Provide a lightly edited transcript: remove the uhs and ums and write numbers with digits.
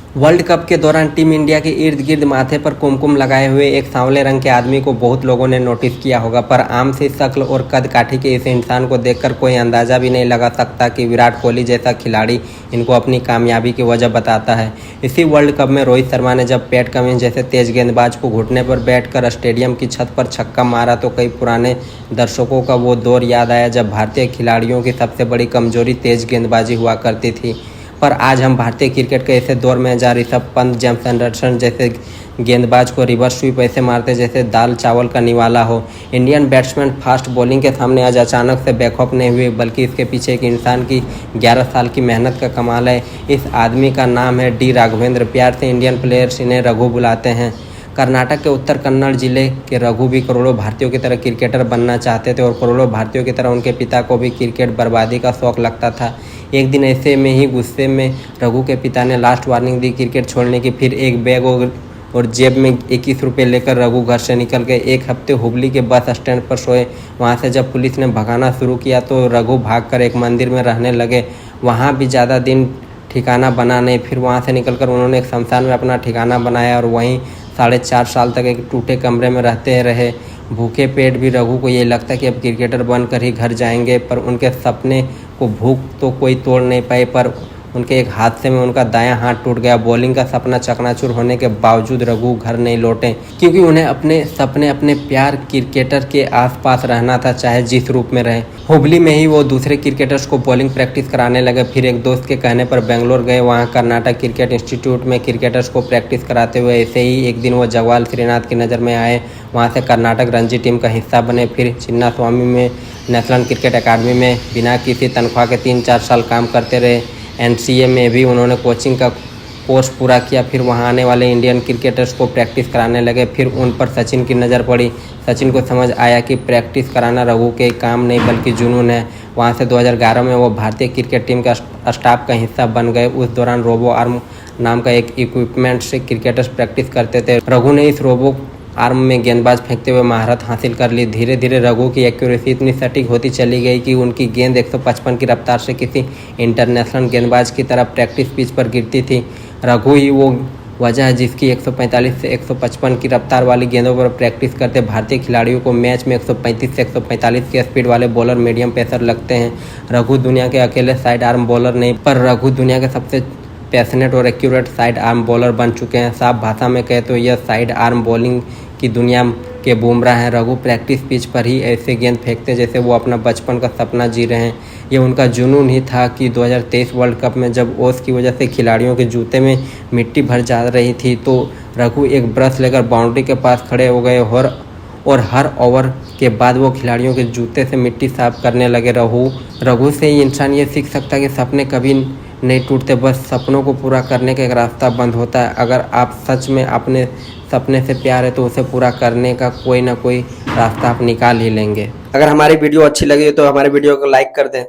World cup के दौरान team India के इर्द गिर्द माथे पर कुमकुम लगाए हुए एक सांवले रंग के आदमी को बहुत लोगों ने नोटिस किया होगा, पर आम सी शक्ल और कद काठी के इस इंसान को देखकर कोई अंदाजा भी नहीं लगा सकता कि विराट कोहली जैसा खिलाड़ी इनको अपनी कामयाबी की वजह बताता है। इसी वर्ल्ड कप में रोहित शर्मा ने जब पैट कमिंस जैसे तेज गेंदबाज को घुटने पर बैठकर स्टेडियम की छत पर छक्का मारा तो कई पुराने दर्शकों का वो दौर याद आया जब भारतीय खिलाड़ियों की सबसे बड़ी कमजोरी तेज गेंदबाजी हुआ करती थी। पर आज हम भारतीय क्रिकेट के ऐसे दौर में जहाँ ऋषभ पंत, जेम्स एंडरसन जैसे गेंदबाज को रिवर्स स्वीप ऐसे मारते जैसे दाल चावल का निवाला हो। इंडियन बैट्समैन फास्ट बॉलिंग के सामने आज अचानक से बैकअप नहीं हुए, बल्कि इसके पीछे एक इंसान की 11 साल की मेहनत का कमाल है। इस आदमी का नाम है डी राघवेंद्र। प्यार से इंडियन प्लेयर्स इन्हें रघु बुलाते हैं। कर्नाटक के उत्तर कन्नड़ जिले के रघु भी करोड़ों भारतीयों की तरह क्रिकेटर बनना चाहते थे और करोड़ों भारतीयों की तरह उनके पिता को भी क्रिकेट बर्बादी का शौक लगता था। एक दिन ऐसे में ही गुस्से में रघु के पिता ने लास्ट वार्निंग दी क्रिकेट छोड़ने की। फिर एक बैग और जेब में 21 रुपये लेकर रघु घर से निकल गए। एक हफ्ते हुबली के बस स्टैंड पर सोए। वहाँ से जब पुलिस ने भगाना शुरू किया तो रघु भागकर एक मंदिर में रहने लगे। वहाँ भी ज़्यादा दिन ठिकाना बना नहीं। फिर वहाँ से निकलकर उन्होंने एक शमशान में अपना ठिकाना बनाया और वहीं 4.5 साल तक एक टूटे कमरे में रहते रहे। भूखे पेट भी रघु को ये लगता कि अब क्रिकेटर बनकर ही घर जाएंगे, पर उनके सपने को भूख तो कोई तोड़ नहीं पाई। पर उनके एक हादसे में उनका दायां हाथ टूट गया। बॉलिंग का सपना चकनाचूर होने के बावजूद रघु घर नहीं लौटे, क्योंकि उन्हें अपने सपने अपने प्यार क्रिकेटर के आसपास रहना था, चाहे जिस रूप में रहे। हुबली में ही वो दूसरे क्रिकेटर्स को बॉलिंग प्रैक्टिस कराने लगे। फिर एक दोस्त के कहने पर बेंगलोर गए। वहाँ कर्नाटक क्रिकेट इंस्टीट्यूट में क्रिकेटर्स को प्रैक्टिस कराते हुए ऐसे ही एक दिन वो जगवाल श्रीनाथ की नज़र में आए। वहाँ से कर्नाटक रणजी टीम का हिस्सा बने। फिर चिन्नास्वामी में नेशनल क्रिकेट अकादमी में बिना किसी तनख्वाह के 3-4 साल काम करते रहे। NCA में भी उन्होंने कोचिंग का कोर्स पूरा किया। फिर वहां आने वाले इंडियन क्रिकेटर्स को प्रैक्टिस कराने लगे। फिर उन पर सचिन की नज़र पड़ी। सचिन को समझ आया कि प्रैक्टिस कराना रघु के काम नहीं बल्कि जुनून है। वहां से 2011 में वो भारतीय क्रिकेट टीम का स्टाफ का हिस्सा बन गए। उस दौरान रोबो आर्म नाम का एक इक्विपमेंट से क्रिकेटर्स प्रैक्टिस करते थे। रघु ने इस रोबो आर्म में गेंदबाज फेंकते हुए महारत हासिल कर ली। धीरे धीरे रघु की एक्यूरेसी इतनी सटीक होती चली गई कि उनकी गेंद 155 की रफ्तार से किसी इंटरनेशनल गेंदबाज की तरह प्रैक्टिस पिच पर गिरती थी। रघु ही वो वजह है जिसकी 145 से 155 की रफ्तार वाली गेंदों पर प्रैक्टिस करते भारतीय खिलाड़ियों को मैच में 135 से 145 के स्पीड वाले बॉलर मीडियम पेसर लगते हैं। रघु दुनिया के अकेले साइड आर्म बॉलर नहीं, पर रघु दुनिया के सबसे पैशनेट और एक्यूरेट साइड आर्म बॉलर बन चुके हैं। साफ भाषा में कहे तो यह साइड आर्म बॉलिंग की दुनिया के बुमराह हैं। रघु प्रैक्टिस पिच पर ही ऐसे गेंद फेंकते जैसे वो अपना बचपन का सपना जी रहे हैं। ये उनका जुनून ही था कि 2023 वर्ल्ड कप में जब ओस की वजह से खिलाड़ियों के जूते में मिट्टी भर जा रही थी तो रघु एक ब्रश लेकर बाउंड्री के पास खड़े हो गए और हर ओवर के बाद वो खिलाड़ियों के जूते से मिट्टी साफ करने लगे। रघु से ही इंसान ये सीख सकता है कि सपने कभी नहीं टूटते, बस सपनों को पूरा करने का एक रास्ता बंद होता है। अगर आप सच में अपने सपने से प्यार है तो उसे पूरा करने का कोई ना कोई रास्ता आप निकाल ही लेंगे। अगर हमारी वीडियो अच्छी लगी तो हमारे वीडियो को लाइक कर दें।